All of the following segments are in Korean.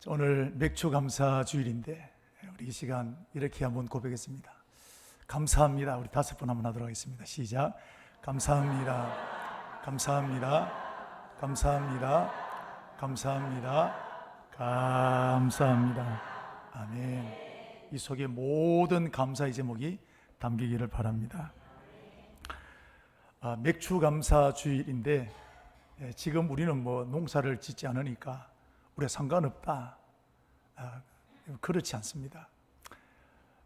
오늘 맥주 감사 주일인데 우리 이 시간 이렇게 한번 고백했습니다. 감사합니다. 우리 5번 한번 하도록 하겠습니다. 시작. 감사합니다. 감사합니다. 감사합니다. 감사합니다. 감사합니다. 아멘. 이 속에 모든 감사의 제목이 담기기를 바랍니다. 맥주 감사 주일인데 지금 우리는 농사를 짓지 않으니까 우리가 상관없다. 그렇지 않습니다.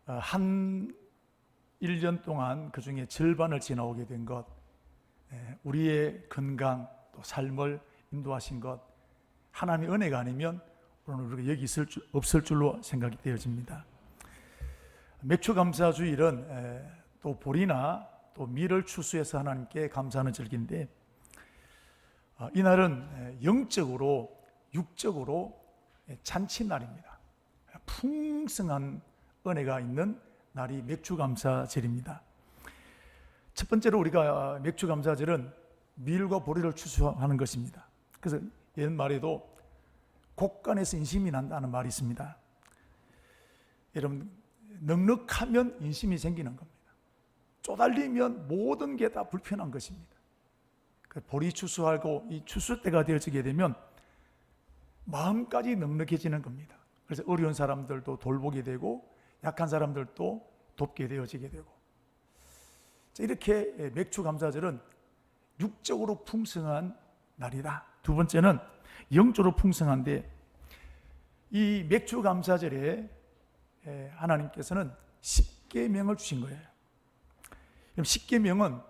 한 1년 동안 그 중에 절반을 지나오게 된 것, 우리의 건강 또 삶을 인도하신 것, 하나님의 은혜가 아니면 오늘 우리가 여기 없을 줄로 생각이 되어집니다. 맥주감사주일은 또 보리나 또 밀을 추수해서 하나님께 감사하는 절기인데, 이날은 영적으로 육적으로 잔치날입니다. 풍성한 은혜가 있는 날이 맥주감사절입니다. 첫 번째로 우리가 맥주감사절은 밀과 보리를 추수하는 것입니다. 그래서 옛말에도 곡간에서 인심이 난다는 말이 있습니다. 여러분, 넉넉하면 인심이 생기는 겁니다. 쪼달리면 모든 게 다 불편한 것입니다. 보리 추수하고 이 추수 때가 되어지게 되면 마음까지 넉넉해지는 겁니다. 그래서 어려운 사람들도 돌보게 되고 약한 사람들도 돕게 되어지게 되고, 이렇게 맥주감사절은 육적으로 풍성한 날이다. 두 번째는 영적으로 풍성한데, 이 맥주감사절에 하나님께서는 십계명을 주신 거예요. 십계명은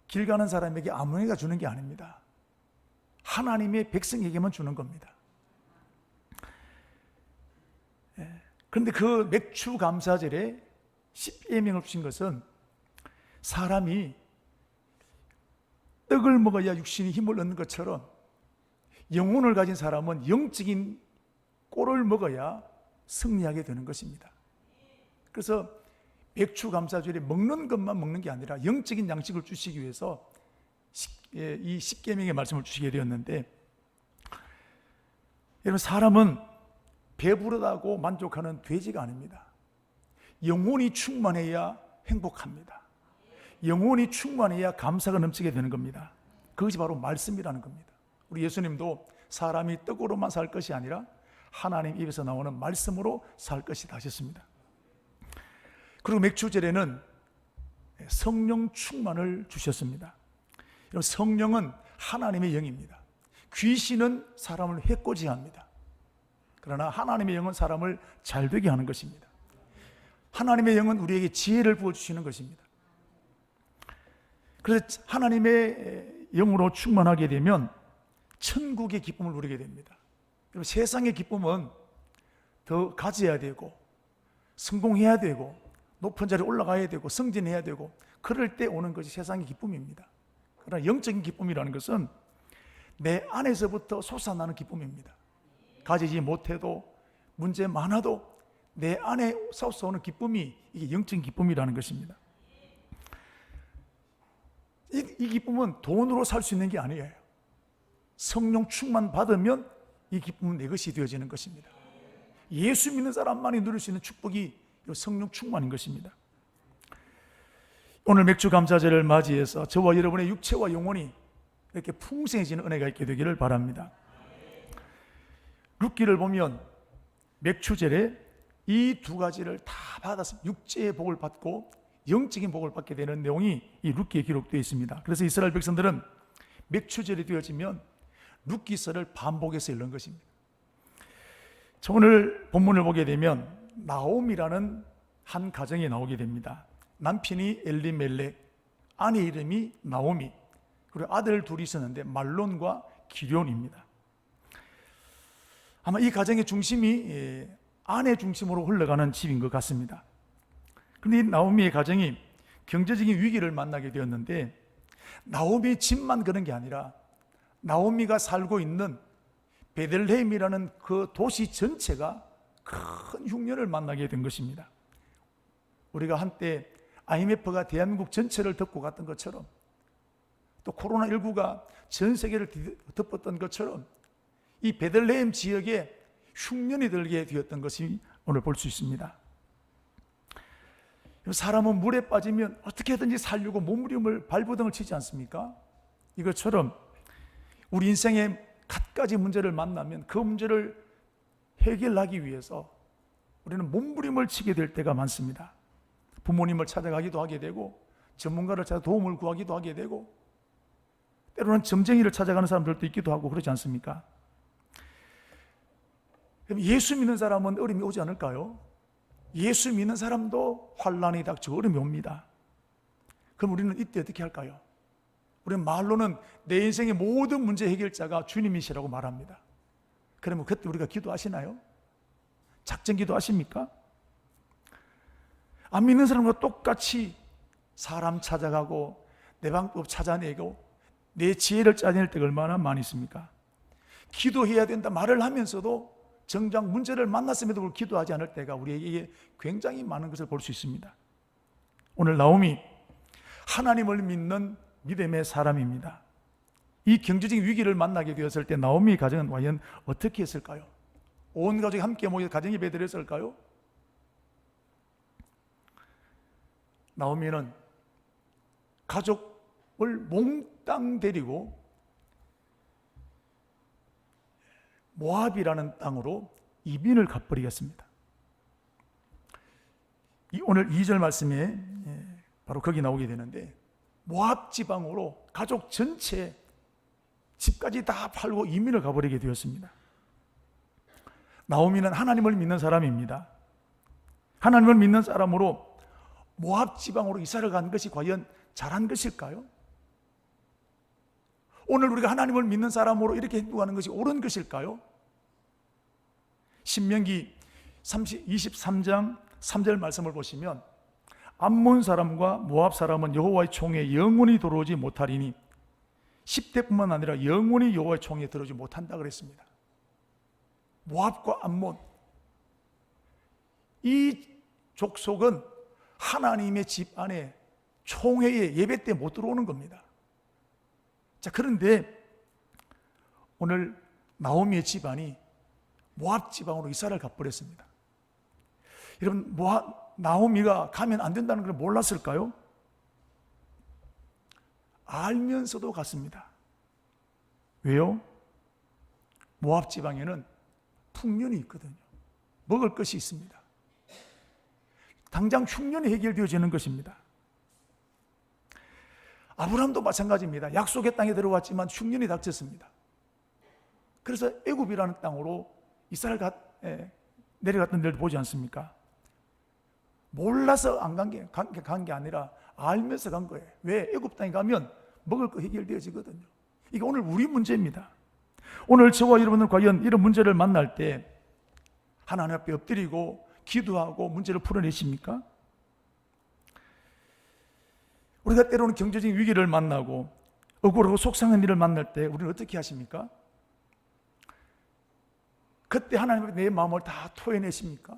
길 가는 사람에게 아무나 주는 게 아닙니다. 하나님의 백성에게만 주는 겁니다. 그런데 그 맥주감사절에 십계명을 주신 것은 사람이 떡을 먹어야 육신이 힘을 얻는 것처럼 영혼을 가진 사람은 영적인 꼴을 먹어야 승리하게 되는 것입니다. 그래서 맥주감사절에 먹는 것만 먹는 게 아니라 영적인 양식을 주시기 위해서 이 십계명의 말씀을 주시게 되었는데, 여러분, 사람은 배부르다고 만족하는 돼지가 아닙니다. 영혼이 충만해야 행복합니다. 영혼이 충만해야 감사가 넘치게 되는 겁니다. 그것이 바로 말씀이라는 겁니다. 우리 예수님도 사람이 떡으로만 살 것이 아니라 하나님 입에서 나오는 말씀으로 살 것이다 하셨습니다. 그리고 맥주절에는 성령 충만을 주셨습니다. 성령은 하나님의 영입니다. 귀신은 사람을 해코지합니다. 그러나 하나님의 영은 사람을 잘되게 하는 것입니다. 하나님의 영은 우리에게 지혜를 부어주시는 것입니다. 그래서 하나님의 영으로 충만하게 되면 천국의 기쁨을 누리게 됩니다. 세상의 기쁨은 더 가져야 되고 성공해야 되고 높은 자리에 올라가야 되고 승진해야 되고 그럴 때 오는 것이 세상의 기쁨입니다. 그러나 영적인 기쁨이라는 것은 내 안에서부터 솟아나는 기쁨입니다. 가지지 못해도 문제 많아도 내 안에 솟아오는 기쁨이 이게 영적인 기쁨이라는 것입니다. 이 기쁨은 돈으로 살 수 있는 게 아니에요. 성령 충만 받으면 이 기쁨은 내 것이 되어지는 것입니다. 예수 믿는 사람만이 누릴 수 있는 축복이 성령 충만인 것입니다. 오늘 맥주감사절을 맞이해서 저와 여러분의 육체와 영혼이 이렇게 풍성해지는 은혜가 있게 되기를 바랍니다. 룻기를 보면 맥주절에 이 두 가지를 다 받아서 육체의 복을 받고 영적인 복을 받게 되는 내용이 이 룻기에 기록되어 있습니다. 그래서 이스라엘 백성들은 맥주절이 되어지면 룻기서를 반복해서 읽는 것입니다. 오늘 본문을 보게 되면 나옴이라는 한 가정이 나오게 됩니다. 남편이 엘리멜렉, 아내 이름이 나오미, 그리고 아들 둘이 있었는데 말론과 기럝입니다. 아마 이 가정의 중심이 아내 중심으로 흘러가는 집인 것 같습니다. 그런데 이 나오미의 가정이 경제적인 위기를 만나게 되었는데, 나오미의 집만 그런 게 아니라 나오미가 살고 있는 베들레헴이라는 그 도시 전체가 큰 흉년을 만나게 된 것입니다. 우리가 한때 IMF가 대한민국 전체를 덮고 갔던 것처럼, 또 코로나19가 전 세계를 덮었던 것처럼 이 베들레헴 지역에 흉년이 들게 되었던 것이 오늘 볼 수 있습니다. 사람은 물에 빠지면 어떻게든지 살려고 몸부림을 발버둥을 치지 않습니까? 이것처럼 우리 인생의 갖가지 문제를 만나면 그 문제를 해결하기 위해서 우리는 몸부림을 치게 될 때가 많습니다. 부모님을 찾아가기도 하게 되고, 전문가를 찾아 도움을 구하기도 하게 되고, 때로는 점쟁이를 찾아가는 사람들도 있기도 하고 그러지 않습니까? 그럼 예수 믿는 사람은 어려움이 오지 않을까요? 예수 믿는 사람도 환난이 닥쳐 어려움이 옵니다. 그럼 우리는 이때 어떻게 할까요? 우리는 말로는 내 인생의 모든 문제 해결자가 주님이시라고 말합니다. 그러면 그때 우리가 기도하시나요? 작전 기도하십니까? 안 믿는 사람과 똑같이 사람 찾아가고 내 방법 찾아내고 내 지혜를 짜낼 때가 얼마나 많이 있습니까? 기도해야 된다 말을 하면서도 정작 문제를 만났음에도 불구하고 기도하지 않을 때가 우리에게 굉장히 많은 것을 볼 수 있습니다. 오늘 나오미 하나님을 믿는 믿음의 사람입니다. 이 경제적인 위기를 만나게 되었을 때 나오미 가정은 과연 어떻게 했을까요? 온 가족이 함께 모여 가정 예배 드렸을까요? 나오미는 가족을 몽땅 데리고 모압이라는 땅으로 이민을 가버리겠습니다. 오늘 2절 말씀에 바로 거기 나오게 되는데, 모압 지방으로 가족 전체 집까지 다 팔고 이민을 가버리게 되었습니다. 나오미는 하나님을 믿는 사람입니다. 하나님을 믿는 사람으로 모압 지방으로 이사를 간 것이 과연 잘한 것일까요? 오늘 우리가 하나님을 믿는 사람으로 이렇게 행동하는 것이 옳은 것일까요? 신명기 23장 3절 말씀을 보시면, 암몬 사람과 모압 사람은 여호와의 총에 영원히 들어오지 못하리니 10대뿐만 아니라 영원히 여호와의 총에 들어오지 못한다 그랬습니다. 모압과 암몬, 이 족속은 하나님의 집 안에 총회에 예배 때 못 들어오는 겁니다. 자, 그런데 오늘 나오미의 집안이 모압 지방으로 이사를 가버렸습니다. 여러분, 나오미가 가면 안 된다는 걸 몰랐을까요? 알면서도 갔습니다. 왜요? 모압 지방에는 풍년이 있거든요. 먹을 것이 있습니다. 당장 흉년이 해결되어지는 것입니다. 아브라함도 마찬가지입니다. 약속의 땅에 들어왔지만 흉년이 닥쳤습니다. 그래서 애굽이라는 땅으로 이스라엘 내려갔던 데를 보지 않습니까? 몰라서 안 간 게 아니라 알면서 간 거예요. 왜? 애굽 땅에 가면 먹을 거 해결되어지거든요. 이게 오늘 우리 문제입니다. 오늘 저와 여러분은 과연 이런 문제를 만날 때 하나님 앞에 엎드리고 기도하고 문제를 풀어내십니까? 우리가 때로는 경제적인 위기를 만나고 억울하고 속상한 일을 만날 때 우리는 어떻게 하십니까? 그때 하나님 앞에 내 마음을 다 토해내십니까?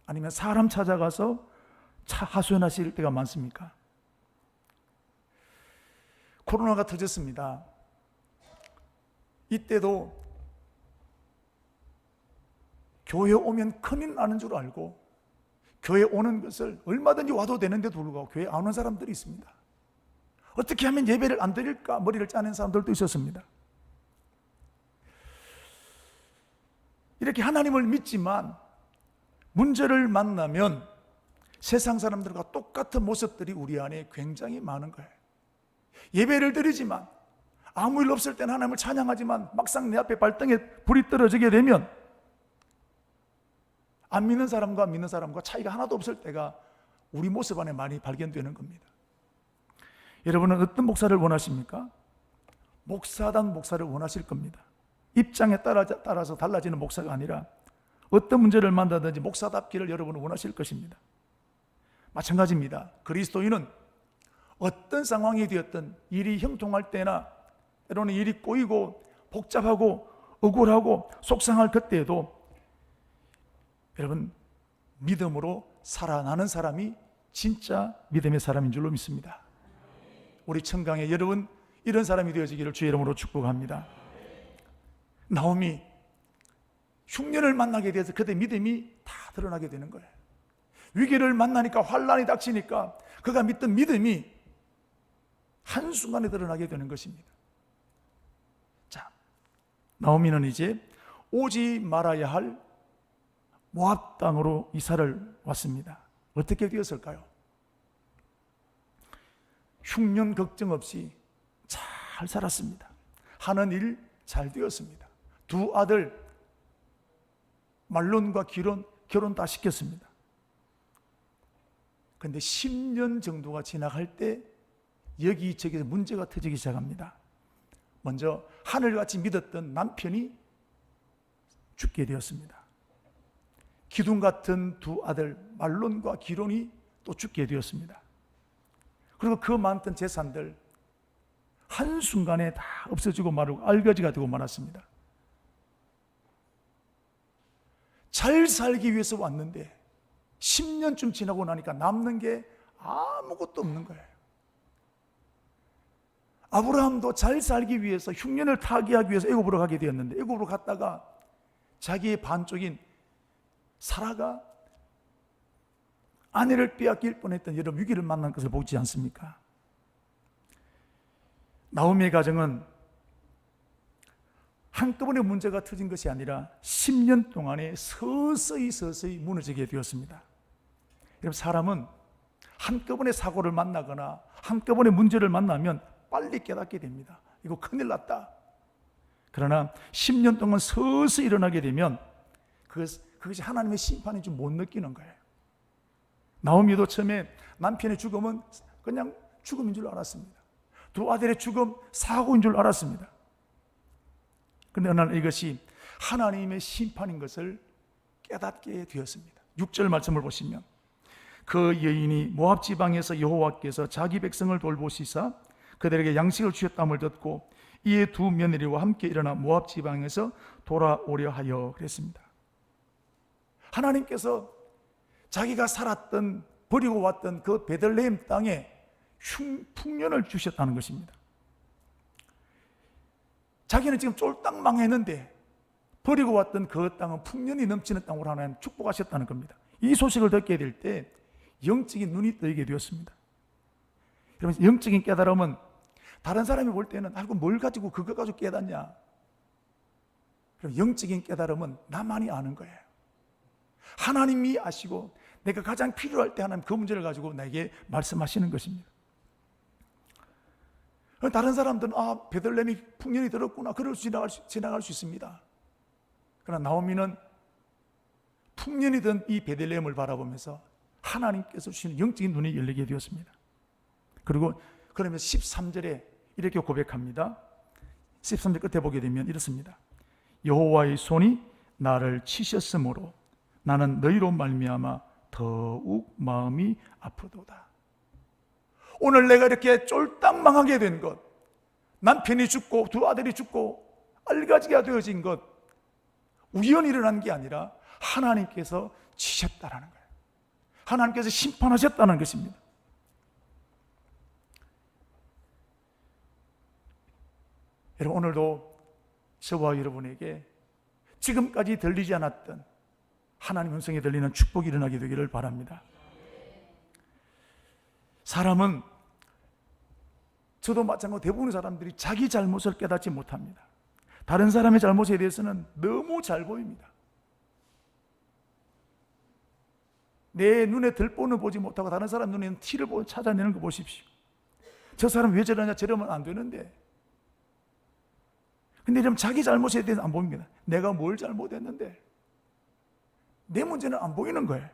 아니면 사람 찾아가서 하소연하실 때가 많습니까? 코로나가 터졌습니다. 이때도 교회 오면 큰일 나는 줄 알고 교회 오는 것을 얼마든지 와도 되는데도 불구하고 교회 안 오는 사람들이 있습니다. 어떻게 하면 예배를 안 드릴까 머리를 짜는 사람들도 있었습니다. 이렇게 하나님을 믿지만 문제를 만나면 세상 사람들과 똑같은 모습들이 우리 안에 굉장히 많은 거예요. 예배를 드리지만 아무 일 없을 때는 하나님을 찬양하지만 막상 내 앞에 발등에 불이 떨어지게 되면 안 믿는 사람과 믿는 사람과 차이가 하나도 없을 때가 우리 모습 안에 많이 발견되는 겁니다. 여러분은 어떤 목사를 원하십니까? 목사단 목사를 원하실 겁니다. 입장에 따라서 달라지는 목사가 아니라 어떤 문제를 만나든지 목사답기를 여러분은 원하실 것입니다. 마찬가지입니다. 그리스도인은 어떤 상황이 되었든 일이 형통할 때나 때로는 일이 꼬이고 복잡하고 억울하고 속상할 그때에도 여러분 믿음으로 살아나는 사람이 진짜 믿음의 사람인 줄로 믿습니다. 우리 청강에 여러분 이런 사람이 되어지기를 주의 이름으로 축복합니다. 나오미 흉년을 만나게 돼서 그때 믿음이 다 드러나게 되는 거예요. 위기를 만나니까, 환난이 닥치니까 그가 믿던 믿음이 한순간에 드러나게 되는 것입니다. 자, 나오미는 이제 오지 말아야 할 모압 땅으로 이사를 왔습니다. 어떻게 되었을까요? 흉년 걱정 없이 잘 살았습니다. 하는 일 잘 되었습니다. 두 아들 말론과 기론 결혼 다 시켰습니다. 그런데 10년 정도가 지나갈 때 여기저기서 문제가 터지기 시작합니다. 먼저 하늘같이 믿었던 남편이 죽게 되었습니다. 기둥 같은 두 아들 말론과 기론이 또 죽게 되었습니다. 그리고 그 많던 재산들 한순간에 다 없어지고 말고 알거지가 되고 말았습니다. 잘 살기 위해서 왔는데 10년쯤 지나고 나니까 남는 게 아무것도 없는 거예요. 아브라함도 잘 살기 위해서 흉년을 타개하기 위해서 애굽으로 가게 되었는데, 애굽으로 갔다가 자기의 반쪽인 사라가 아내를 빼앗길 뻔했던 여러 위기를 만난 것을 보지 않습니까? 나오미의 가정은 한꺼번에 문제가 터진 것이 아니라 10년 동안에 서서히 무너지게 되었습니다. 여러분, 사람은 한꺼번에 사고를 만나거나 한꺼번에 문제를 만나면 빨리 깨닫게 됩니다. 이거 큰일 났다. 그러나 10년 동안 서서히 일어나게 되면 그것이 하나님의 심판인 줄 못 느끼는 거예요. 나오미도 처음에 남편의 죽음은 그냥 죽음인 줄 알았습니다. 두 아들의 죽음 사고인 줄 알았습니다. 그런데 어느 날 이것이 하나님의 심판인 것을 깨닫게 되었습니다. 6절 말씀을 보시면, 그 여인이 모압 지방에서 여호와께서 자기 백성을 돌보시사 그들에게 양식을 주셨다함을 듣고 이에 두 며느리와 함께 일어나 모압 지방에서 돌아오려 하여 그랬습니다. 하나님께서 자기가 살았던, 버리고 왔던 그 베들레헴 땅에 풍년을 주셨다는 것입니다. 자기는 지금 쫄딱 망했는데 버리고 왔던 그 땅은 풍년이 넘치는 땅으로 하나님 축복하셨다는 겁니다. 이 소식을 듣게 될 때 영적인 눈이 뜨이게 되었습니다. 여러분, 영적인 깨달음은 다른 사람이 볼 때는 아이고 뭘 가지고 그거 가지고 깨닫냐. 영적인 깨달음은 나만이 아는 거예요. 하나님이 아시고 내가 가장 필요할 때 하나님 그 문제를 가지고 나에게 말씀하시는 것입니다. 다른 사람들은 베들레헴이 풍년이 들었구나, 그럴 수 지나갈 수 있습니다. 그러나 나오미는 풍년이 든 이 베들레헴을 바라보면서 하나님께서 주시는 영적인 눈이 열리게 되었습니다. 그리고 그러면서 13절에 이렇게 고백합니다. 13절 끝에 보게 되면 이렇습니다. 여호와의 손이 나를 치셨으므로 나는 너희로 말미암아 더욱 마음이 아프도다. 오늘 내가 이렇게 쫄딱 망하게 된 것, 남편이 죽고 두 아들이 죽고 알가지가 되어진 것, 우연히 일어난 게 아니라 하나님께서 치셨다라는 거예요. 하나님께서 심판하셨다는 것입니다. 여러분, 오늘도 저와 여러분에게 지금까지 들리지 않았던 하나님 음성이 들리는 축복이 일어나게 되기를 바랍니다. 사람은, 저도 마찬가지로 대부분의 사람들이 자기 잘못을 깨닫지 못합니다. 다른 사람의 잘못에 대해서는 너무 잘 보입니다. 내 눈에 들보는 보지 못하고 다른 사람 눈에는 티를 찾아내는 거 보십시오. 저 사람 왜 저러냐, 저러면 안 되는데. 근데 좀 자기 잘못에 대해서 안 보입니다. 내가 뭘 잘못했는데 내 문제는 안 보이는 거예요.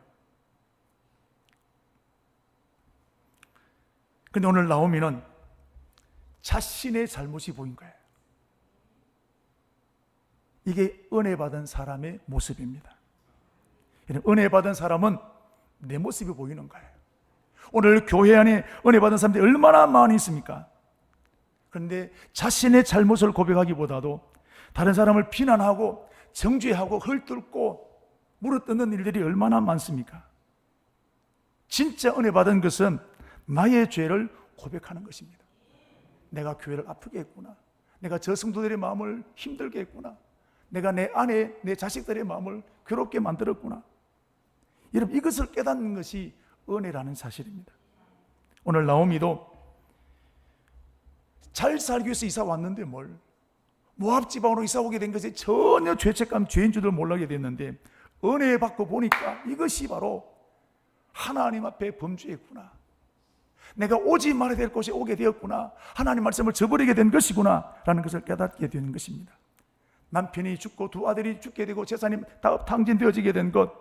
근데 오늘 나오미는 자신의 잘못이 보인 거예요. 이게 은혜 받은 사람의 모습입니다. 은혜 받은 사람은 내 모습이 보이는 거예요. 오늘 교회 안에 은혜 받은 사람들이 얼마나 많이 있습니까? 그런데 자신의 잘못을 고백하기보다도 다른 사람을 비난하고 정죄하고 헐뜯고 물어뜯는 일들이 얼마나 많습니까? 진짜 은혜 받은 것은 나의 죄를 고백하는 것입니다. 내가 교회를 아프게 했구나, 내가 저 성도들의 마음을 힘들게 했구나, 내가 내 아내, 내 자식들의 마음을 괴롭게 만들었구나. 여러분, 이것을 깨닫는 것이 은혜라는 사실입니다. 오늘 나오미도 잘 살기 위해서 이사 왔는데 모압 지방으로 이사 오게 된 것에 전혀 죄책감, 죄인 줄을 몰라게 됐는데 은혜 받고 보니까 이것이 바로 하나님 앞에 범죄했구나. 내가 오지 말아야 될 곳에 오게 되었구나. 하나님 말씀을 저버리게 된 것이구나 라는 것을 깨닫게 되는 것입니다. 남편이 죽고 두 아들이 죽게 되고 재산이 다 탕진되어지게 된 것,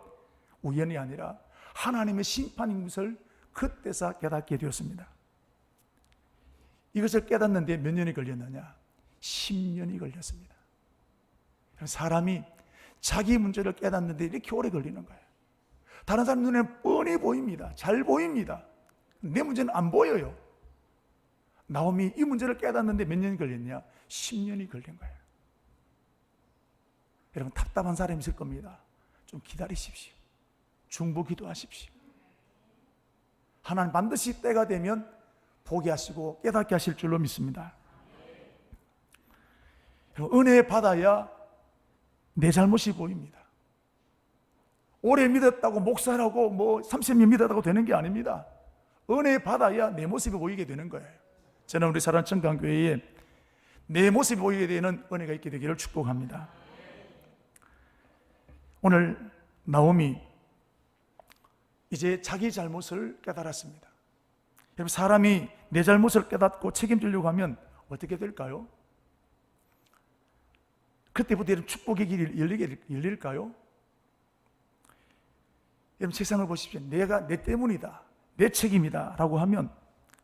우연이 아니라 하나님의 심판인 것을 그때서 깨닫게 되었습니다. 이것을 깨닫는데 몇 년이 걸렸느냐? 10년이 걸렸습니다. 사람이 자기 문제를 깨닫는데 이렇게 오래 걸리는 거예요. 다른 사람 눈에 뻔히 보입니다. 잘 보입니다. 내 문제는 안 보여요. 나오미 이 문제를 깨닫는데 몇 년이 걸렸냐? 10년이 걸린 거예요. 여러분, 답답한 사람이 있을 겁니다. 좀 기다리십시오. 중보 기도하십시오. 하나님 반드시 때가 되면 보게 하시고 깨닫게 하실 줄로 믿습니다. 은혜 받아야 내 잘못이 보입니다. 오래 믿었다고 목사라고 30년 믿었다고 되는 게 아닙니다. 은혜 받아야 내 모습이 보이게 되는 거예요. 저는 우리 사랑하는 청강교회에 내 모습이 보이게 되는 은혜가 있게 되기를 축복합니다. 오늘 나오미 이제 자기 잘못을 깨달았습니다. 여러분, 사람이 내 잘못을 깨닫고 책임지려고 하면 어떻게 될까요? 그때부터 축복의 길이 열릴까요? 여러분, 세상을 보십시오. 내가 내 때문이다, 내 책임이다 라고 하면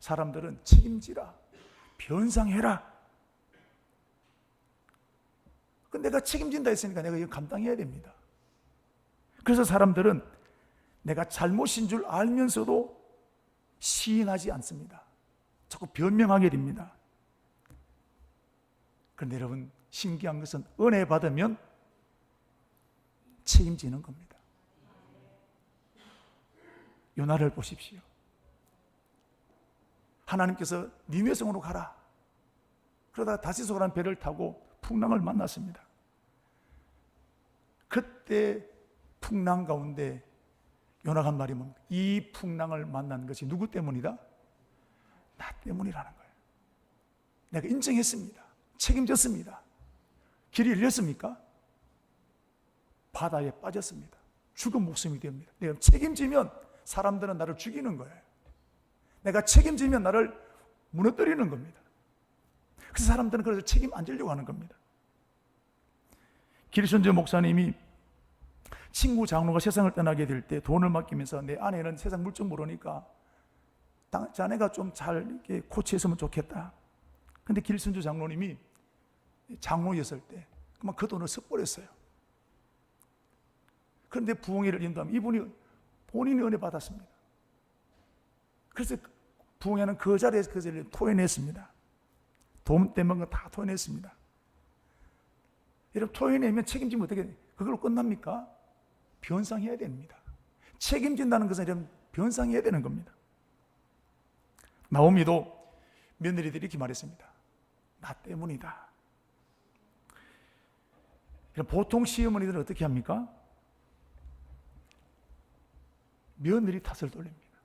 사람들은 책임지라, 변상해라. 내가 책임진다 했으니까 내가 이거 감당해야 됩니다. 그래서 사람들은 내가 잘못인 줄 알면서도 시인하지 않습니다. 자꾸 변명하게 됩니다. 그런데 여러분, 신기한 것은 은혜 받으면 책임지는 겁니다. 요나를 보십시오. 하나님께서 니느웨 성으로 가라. 그러다가 다시소라는 배를 타고 풍랑을 만났습니다. 그때 풍랑 가운데 요나가 한 말이 뭡니까? 이 풍랑을 만난 것이 누구 때문이다? 나 때문이라는 거예요. 내가 인정했습니다. 책임졌습니다. 길이 열렸습니까? 바다에 빠졌습니다. 죽은 목숨이 됩니다. 내가 책임지면 사람들은 나를 죽이는 거예요. 내가 책임지면 나를 무너뜨리는 겁니다. 그래서 사람들은 그래서 책임 안 지려고 하는 겁니다. 길순재 목사님이 친구 장로가 세상을 떠나게 될 때 돈을 맡기면서 내 아내는 세상 물정 모르니까 자네가 좀 잘 이렇게 코치했으면 좋겠다. 근데 길순주 장로님이 장로였을 때 그만 그 돈을 써버렸어요. 그런데 부흥회를 인도하면 이분이 본인이 은혜 받았습니다. 그래서 부흥회는 그 자리에서 그 자리를 토해냈습니다. 돈 때문에 다 토해냈습니다. 여러분, 토해내면 책임지면 어떻게 돼요? 그걸로 끝납니까? 변상해야 됩니다. 책임진다는 것은 여러분, 변상해야 되는 겁니다. 나오미도 며느리들이 이렇게 말했습니다. 나 때문이다. 보통 시어머니들은 어떻게 합니까? 며느리 탓을 돌립니다.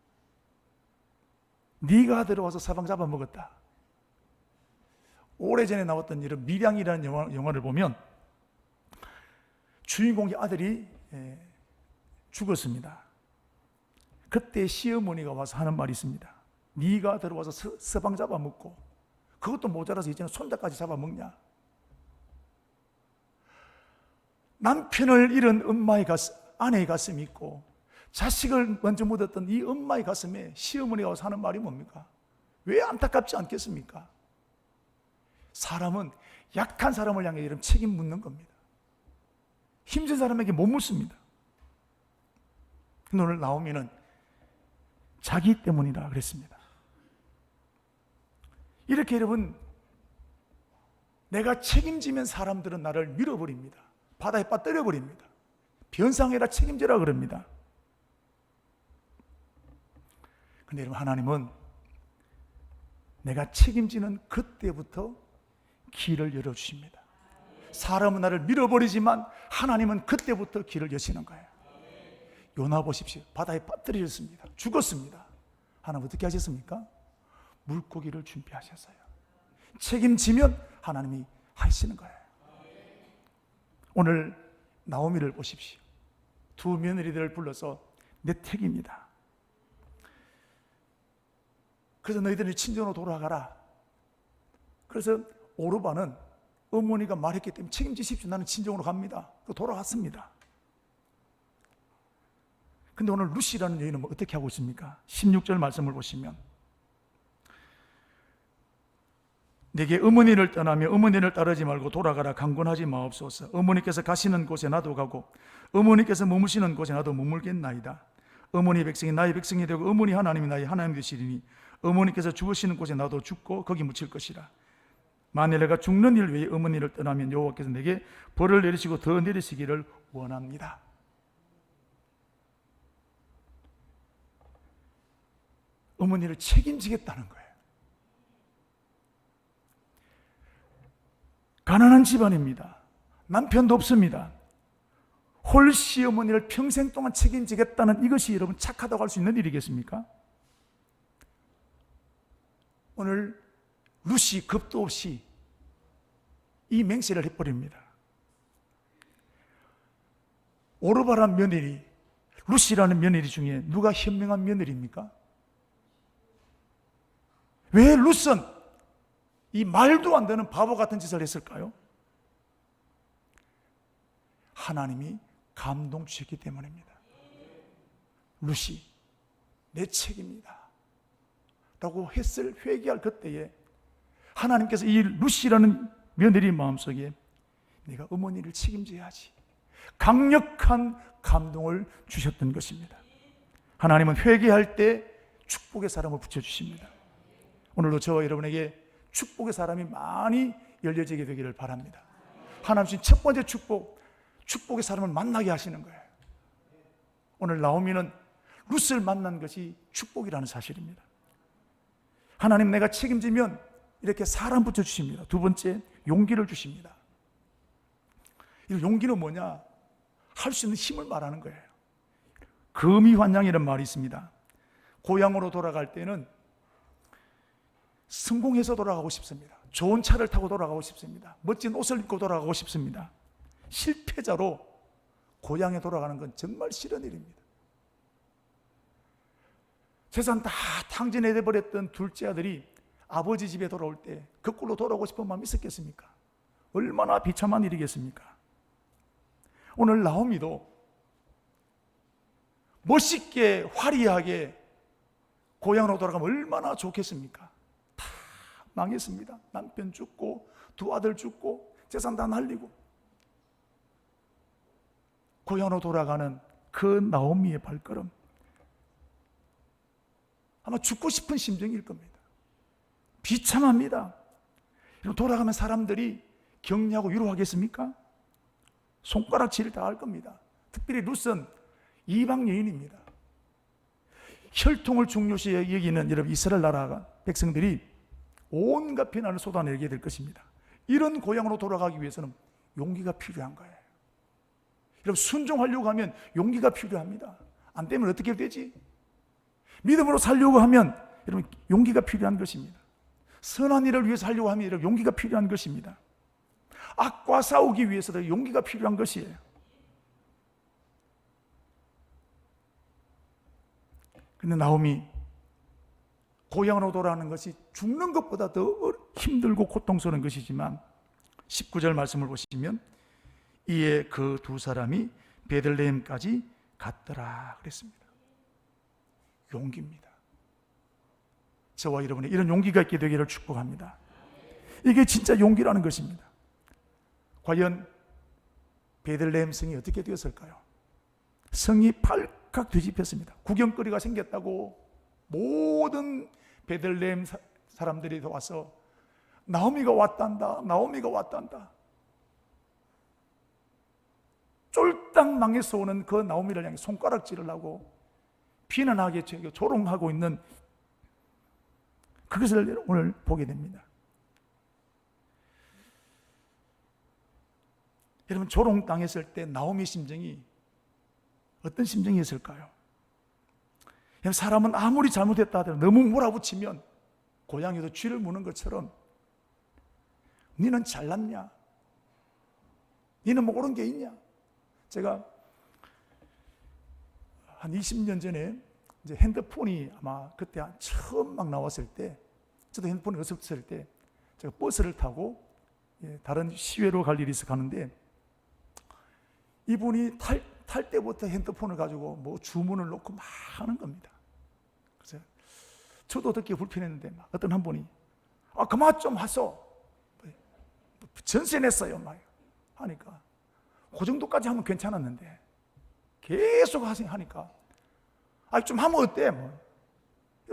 네가 들어와서 사방 잡아먹었다. 오래전에 나왔던 이런 밀양이라는 영화를 보면 주인공의 아들이 죽었습니다. 그때 시어머니가 와서 하는 말이 있습니다. 네가 들어와서 서방 잡아먹고 그것도 모자라서 이제는 손자까지 잡아먹냐. 남편을 잃은 엄마의 가슴, 아내의 가슴이 있고 자식을 먼저 묻었던 이 엄마의 가슴에 시어머니가 와서 하는 말이 뭡니까? 왜 안타깝지 않겠습니까? 사람은 약한 사람을 향해 이런 책임 묻는 겁니다. 힘든 사람에게 못 묻습니다. 오늘 나오미는 자기 때문이라 그랬습니다. 이렇게 여러분, 내가 책임지면 사람들은 나를 밀어버립니다. 바다에 빠뜨려버립니다. 변상해라, 책임져라 그럽니다. 근데 여러분, 하나님은 내가 책임지는 그때부터 길을 열어주십니다. 사람은 나를 밀어버리지만 하나님은 그때부터 길을 여시는 거예요. 요나 보십시오. 바다에 빠뜨려졌습니다. 죽었습니다. 하나님 어떻게 하셨습니까? 물고기를 준비하셨어요. 책임지면 하나님이 하시는 거예요. 오늘 나오미를 보십시오. 두 며느리들을 불러서 내 택입니다. 그래서 너희들이 친정으로 돌아가라. 그래서 오르바는 어머니가 말했기 때문에 책임지십시오. 나는 친정으로 갑니다. 돌아갔습니다. 근데 오늘 루시라는 여인은 어떻게 하고 있습니까? 16절 말씀을 보시면 내게 어머니를 떠나며 어머니를 따르지 말고 돌아가라. 강권하지 마옵소서. 어머니께서 가시는 곳에 나도 가고 어머니께서 머무시는 곳에 나도 머물겠나이다. 어머니 백성이 나의 백성이 되고 어머니 하나님이 나의 하나님이 되시리니 어머니께서 죽으시는 곳에 나도 죽고 거기 묻힐 것이라. 만일 내가 죽는 일 외에 어머니를 떠나면 여호와께서 내게 벌을 내리시고 더 내리시기를 원합니다. 어머니를 책임지겠다는 거예요. 가난한 집안입니다. 남편도 없습니다. 홀씨 어머니를 평생 동안 책임지겠다는 이것이 여러분 착하다고 할 수 있는 일이겠습니까? 오늘 루시 겁도 없이 이 맹세를 해버립니다. 오르바란 며느리, 루시라는 며느리 중에 누가 현명한 며느리입니까? 왜 루스는 이 말도 안 되는 바보 같은 짓을 했을까요? 하나님이 감동 주셨기 때문입니다. 루시, 내 책임이다 라고 했을 회개할 그때에 하나님께서 이 루시라는 며느리 마음속에 내가 어머니를 책임져야지 강력한 감동을 주셨던 것입니다. 하나님은 회개할 때 축복의 사람을 붙여주십니다. 오늘도 저와 여러분에게 축복의 사람이 많이 열려지게 되기를 바랍니다. 하나님 주신 첫 번째 축복의 사람을 만나게 하시는 거예요. 오늘 나오미는 룻을 만난 것이 축복이라는 사실입니다. 하나님 내가 책임지면 이렇게 사람 붙여주십니다. 두 번째, 용기를 주십니다. 이 용기는 뭐냐? 할 수 있는 힘을 말하는 거예요. 금이환양이라는 말이 있습니다. 고향으로 돌아갈 때는 성공해서 돌아가고 싶습니다. 좋은 차를 타고 돌아가고 싶습니다. 멋진 옷을 입고 돌아가고 싶습니다. 실패자로 고향에 돌아가는 건 정말 싫은 일입니다. 재산 다 탕진해버렸던 둘째 아들이 아버지 집에 돌아올 때 거꾸로 돌아오고 싶은 마음이 있었겠습니까? 얼마나 비참한 일이겠습니까? 오늘 나오미도 멋있게 화려하게 고향으로 돌아가면 얼마나 좋겠습니까? 다 망했습니다. 남편 죽고 두 아들 죽고 재산 다 날리고 고향으로 돌아가는 그 나오미의 발걸음, 아마 죽고 싶은 심정일 겁니다. 비참합니다. 돌아가면 사람들이 격려하고 위로하겠습니까? 손가락질 다 할 겁니다. 특별히 룻은 이방 여인입니다. 혈통을 중요시 여기는 여러분 이스라엘 나라 백성들이 온갖 비난을 쏟아내게 될 것입니다. 이런 고향으로 돌아가기 위해서는 용기가 필요한 거예요. 여러분 순종하려고 하면 용기가 필요합니다. 안 되면 어떻게 되지? 믿음으로 살려고 하면 여러분 용기가 필요한 것입니다. 선한 일을 위해서 하려고 하면 여러분 용기가 필요한 것입니다. 악과 싸우기 위해서도 용기가 필요한 것이에요. 근데 나오미 고향으로 돌아가는 것이 죽는 것보다 더 힘들고 고통스러운 것이지만 19절 말씀을 보시면 이에 그 두 사람이 베들레헴까지 갔더라 그랬습니다. 용기입니다. 저와 여러분의 이런 용기가 있게 되기를 축복합니다. 이게 진짜 용기라는 것입니다. 과연 베들레헴 성이 어떻게 되었을까요? 성이 발칵 뒤집혔습니다. 구경거리가 생겼다고 모든 베들레헴 사람들이 와서 나오미가 왔단다, 나오미가 왔단다. 쫄딱 망해서 오는 그 나오미를 향해 손가락질을 하고 비난하게 조롱하고 있는 그것을 오늘 보게 됩니다. 여러분, 조롱당했을 때 나오미 심정이 어떤 심정이었을까요? 사람은 아무리 잘못했다 하더라도 너무 몰아붙이면 고양이도 쥐를 무는 것처럼 너는 잘났냐? 너는 뭐 옳은 게 있냐? 제가 한 20년 전에 이제 핸드폰이 아마 그때 처음 막 나왔을 때, 저도 핸드폰이 없었을 때 제가 버스를 타고 다른 시외로 갈 일이 있어 가는데, 이분이 탈 때부터 핸드폰을 가지고 뭐 주문을 놓고 막 하는 겁니다. 그래서 저도 듣기 불편했는데 막 어떤 한 분이 그만 좀 하소, 전세 냈어요 막 하니까, 그 정도까지 하면 괜찮았는데 계속 하니까 좀 하면 어때? 뭐.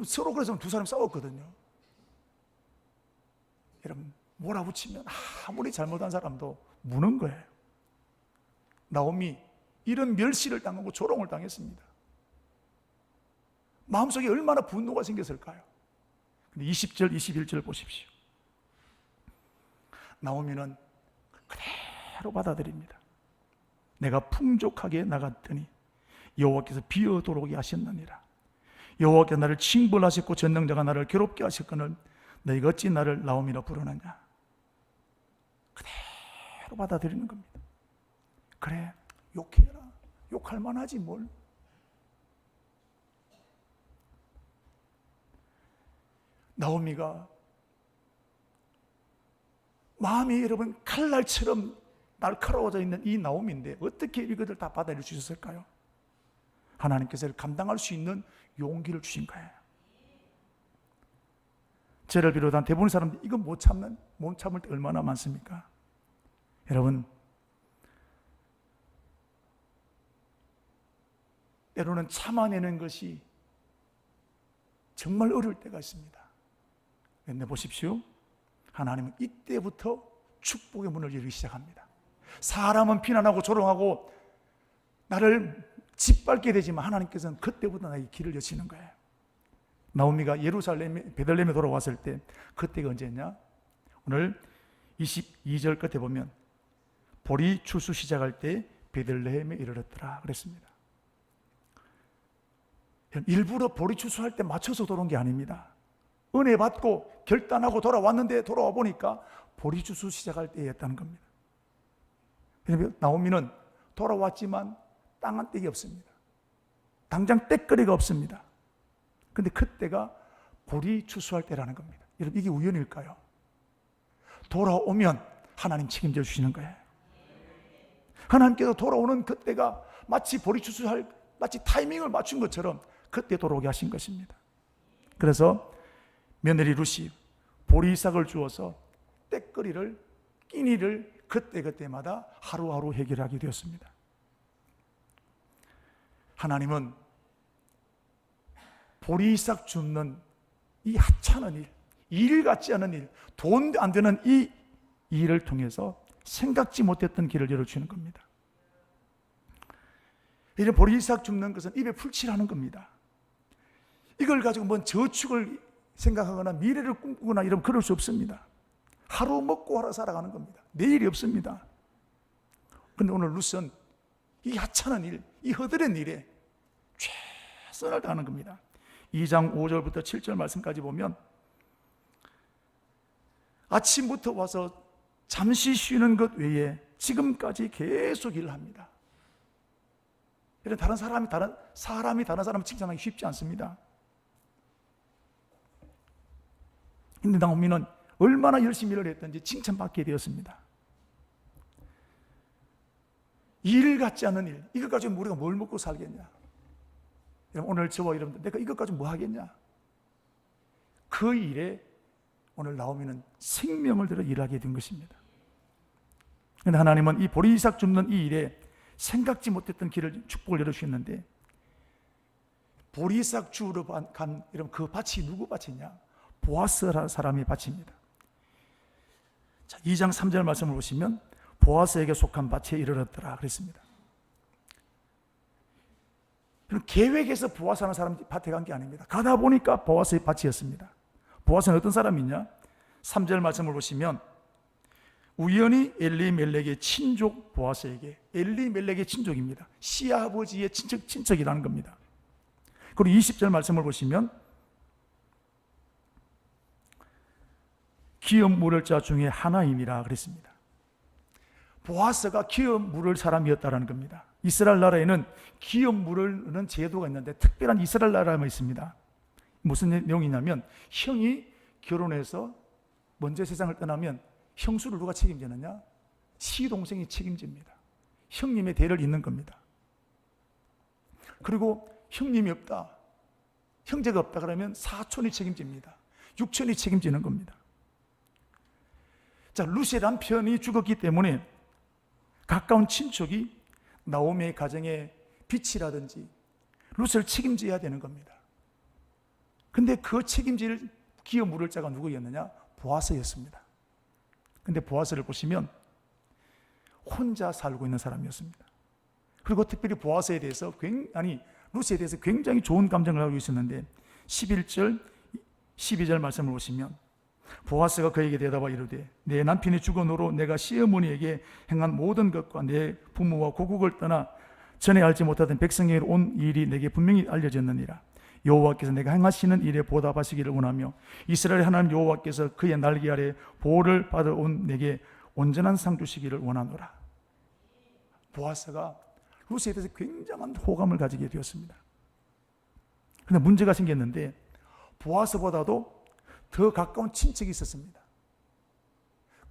서로 그래서 두 사람 싸웠거든요. 여러분, 몰아붙이면 아무리 잘못한 사람도 무는 거예요. 나오미 이런 멸시를 당하고 조롱을 당했습니다. 마음속에 얼마나 분노가 생겼을까요? 근데 20절, 21절 보십시오. 나오미는 그대로 받아들입니다. 내가 풍족하게 나갔더니 여호와께서 비어도록 하셨느니라. 여호와께서 나를 징벌하셨고 전능자가 나를 괴롭게 하셨거늘 너희가 어찌 나를 나오미라 부르느냐. 그대로 받아들이는 겁니다. 그래, 욕해라. 욕할 만하지 뭘. 나오미가 마음이 여러분 칼날처럼 날카로워져 있는 이 나오미인데 어떻게 이것을 다 받아들일 수 있었을까요? 하나님께서 감당할 수 있는 용기를 주신 거예요. 저를 비롯한 대부분의 사람들이 이거 못 참을 때 얼마나 많습니까? 여러분, 때로는 참아내는 것이 정말 어려울 때가 있습니다. 그런데 보십시오. 하나님은 이때부터 축복의 문을 열기 시작합니다. 사람은 비난하고 조롱하고 나를 짓밟게 되지만 하나님께서는 그때부터 나에게 길을 여시는 거예요. 나오미가 베들레헴에 돌아왔을 때 그때가 언제였냐? 오늘 22절 끝에 보면 보리 추수 시작할 때 베들레헴에 이르렀더라 그랬습니다. 일부러 보리 추수할 때 맞춰서 돌아온 게 아닙니다. 은혜 받고 결단하고 돌아왔는데 돌아와 보니까 보리 추수 시작할 때였다는 겁니다. 나오미는 돌아왔지만 땅 한 떼기 없습니다. 당장 떼거리가 없습니다. 근데 그때가 보리 추수할 때라는 겁니다. 여러분, 이게 우연일까요? 돌아오면 하나님 책임져 주시는 거예요. 하나님께서 돌아오는 그때가 마치 보리 추수할 마치 타이밍을 맞춘 것처럼 그때 돌아오게 하신 것입니다. 그래서 며느리 룻이 보리싹을 주어서 때거리를 끼니를 그때마다 하루하루 해결하게 되었습니다. 하나님은 보리싹 줍는 이 하찮은 일 같지 않은 일, 돈 안 되는 이 일을 통해서 생각지 못했던 길을 열어주는 겁니다. 이런 보리싹 줍는 것은 입에 풀칠하는 겁니다. 이걸 가지고 뭔 저축을 생각하거나 미래를 꿈꾸거나 이러면 그럴 수 없습니다. 하루 먹고 하루 살아가는 겁니다. 내일이 없습니다. 그런데 오늘 룻은 이 하찮은 일, 이 허드렛 일에 최선을 다하는 겁니다. 2장 5절부터 7절 말씀까지 보면 아침부터 와서 잠시 쉬는 것 외에 지금까지 계속 일을 합니다. 이런 다른 사람이 다른 사람을 칭찬하기 쉽지 않습니다. 근데 나오미는 얼마나 열심히 일을 했던지 칭찬받게 되었습니다. 일 같지 않은 일, 이것 가지고 우리가 뭘 먹고 살겠냐? 오늘 저와 여러분들, 내가 이것 가지고 뭐 하겠냐? 그 일에 오늘 나오미는 생명을 들여 일하게 된 것입니다. 그런데 하나님은 이 보리싹 줍는 이 일에 생각지 못했던 길을 축복을 열어주셨는데, 보리싹 주우러 간 이런 그 밭이 누구 밭이냐? 보아스라는 사람이 밭입니다. 자, 2장 3절 말씀을 보시면 보아스에게 속한 밭에 이르렀더라 그랬습니다. 계획해서 보아스라는 사람이 밭에 간 게 아닙니다. 가다 보니까 보아스의 밭이었습니다. 보아스는 어떤 사람이냐? 3절 말씀을 보시면 우연히 엘리멜렉의 친족 보아스에게, 엘리멜렉의 친족입니다. 시아버지의 친척이라는 겁니다. 그리고 20절 말씀을 보시면 기업 물을 자 중에 하나이니라 그랬습니다. 보아스가 기업 물을 사람이었다는 겁니다. 이스라엘 나라에는 기업 물을 제도가 있는데 특별한 이스라엘 나라만 있습니다. 무슨 내용이냐면 형이 결혼해서 먼저 세상을 떠나면 형수를 누가 책임지느냐? 시동생이 책임집니다. 형님의 대를 잇는 겁니다. 그리고 형님이 없다, 형제가 없다 그러면 사촌이 책임집니다. 육촌이 책임지는 겁니다. 자, 루시의 남편이 죽었기 때문에 가까운 친척이 나오미의 가정의 빛이라든지 루시를 책임져야 되는 겁니다. 근데 그 책임질 기업 물을 자가 누구였느냐? 보아스였습니다. 근데 보아스를 보시면 혼자 살고 있는 사람이었습니다. 그리고 특별히 보아스에 대해서 루시에 대해서 굉장히 좋은 감정을 가지고 있었는데 11절, 12절 말씀을 보시면 보아스가 그에게 대답하여 이르되 내 남편이 죽은후로 내가 시어머니에게 행한 모든 것과 내 부모와 고국을 떠나 전에 알지 못하던 백성에게 온 일이 내게 분명히 알려졌느니라. 여호와께서 내가 행하시는 일에 보답하시기를 원하며 이스라엘 하나님 여호와께서 그의 날개 아래 보호를 받아온 내게 온전한 상 주시기를 원하노라. 보아스가 루시에 대해서 굉장한 호감을 가지게 되었습니다. 그런데 문제가 생겼는데 보아스보다도 더 가까운 친척이 있었습니다.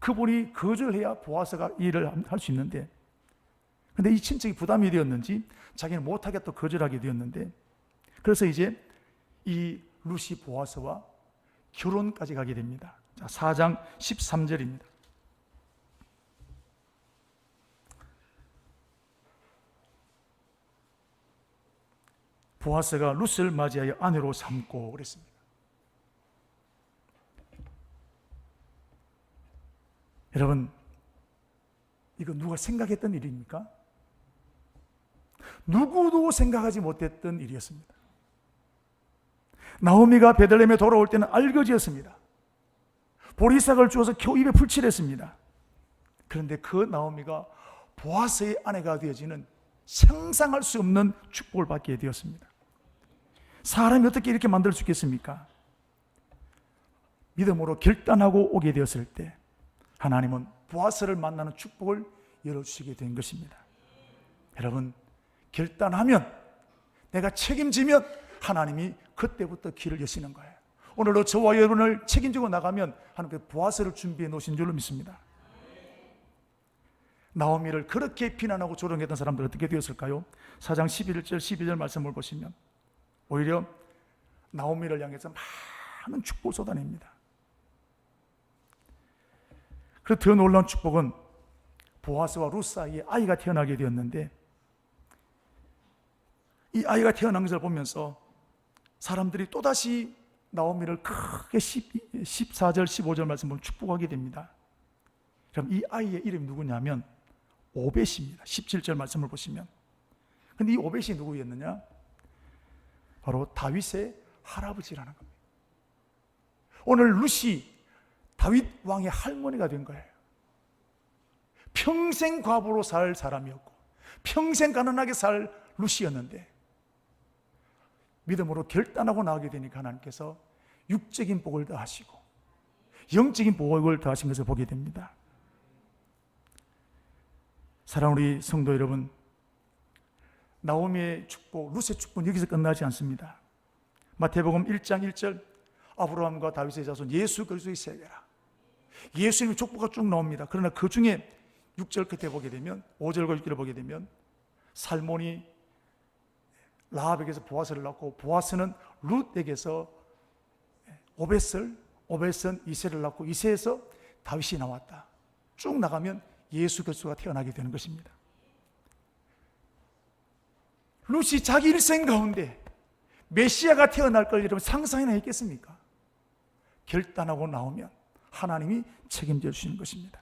그분이 거절해야 보아스가 일을 할 수 있는데, 근데 이 친척이 부담이 되었는지 자기는 못하게 또 거절하게 되었는데, 그래서 이제 이 루시 보아스와 결혼까지 가게 됩니다. 자, 4장 13절입니다. 보아스가 루스를 맞이하여 아내로 삼고 그랬습니다. 여러분, 이거 누가 생각했던 일입니까? 누구도 생각하지 못했던 일이었습니다. 나오미가 베들레헴에 돌아올 때는 알거지였습니다. 보리싹을 주어서 겨우 입에 풀칠했습니다. 그런데 그 나오미가 보아스의 아내가 되어지는 상상할 수 없는 축복을 받게 되었습니다. 사람이 어떻게 이렇게 만들 수 있겠습니까? 믿음으로 결단하고 오게 되었을 때 하나님은 보아스를 만나는 축복을 열어주시게 된 것입니다. 여러분, 결단하면, 내가 책임지면 하나님이 그때부터 길을 여시는 거예요. 오늘도 저와 여러분을 책임지고 나가면 하나님께서 보아스를 준비해 놓으신 줄로 믿습니다. 나오미를 그렇게 비난하고 조롱했던 사람들 어떻게 되었을까요? 4장 11절 12절 말씀을 보시면 오히려 나오미를 향해서 많은 축복을 쏟아냅니다. 그리고 더 놀라운 축복은 보아스와 룻 사이에 아이가 태어나게 되었는데, 이 아이가 태어난 것을 보면서 사람들이 또다시 나오미를 크게 14절 15절 말씀을 축복하게 됩니다. 그럼 이 아이의 이름이 누구냐면 오벳입니다. 17절 말씀을 보시면. 근데 이 오벳이 누구였느냐? 바로 다윗의 할아버지라는 겁니다. 오늘 룻이 다윗 왕의 할머니가 된 거예요. 평생 과부로 살 사람이었고 평생 가난하게 살 룻이었는데 믿음으로 결단하고 나오게 되니까 하나님께서 육적인 복을 더하시고 영적인 복을 더하신 것을 보게 됩니다. 사랑하는 우리 성도 여러분, 나오미의 축복, 룻의 축복은 여기서 끝나지 않습니다. 마태복음 1장 1절 아브라함과 다윗의 자손 예수 그리스도의 세계라. 예수님의 축복가 쭉 나옵니다. 그러나 그 중에 6절 끝에 보게 되면 5절과 6절을 보게 되면 살몬이 라합에게서 보아스를 낳고 보아스는 룻에게서 오벳은 이새를 낳고 이새에서 다윗이 나왔다. 쭉 나가면 예수 그리스도가 태어나게 되는 것입니다. 룻이 자기 일생 가운데 메시아가 태어날 걸 여러분 상상이나 했겠습니까? 결단하고 나오면 하나님이 책임져 주시는 것입니다.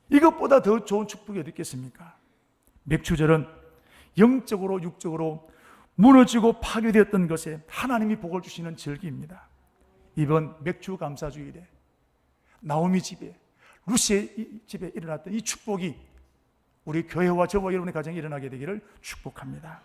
이것보다 더 좋은 축복이 어디 있겠습니까? 맥주절은 영적으로 육적으로 무너지고 파괴되었던 것에 하나님이 복을 주시는 절기입니다. 이번 맥주 감사주일에 나오미 집에 루시의 집에 일어났던 이 축복이 우리 교회와 저와 여러분의 가정에 일어나게 되기를 축복합니다.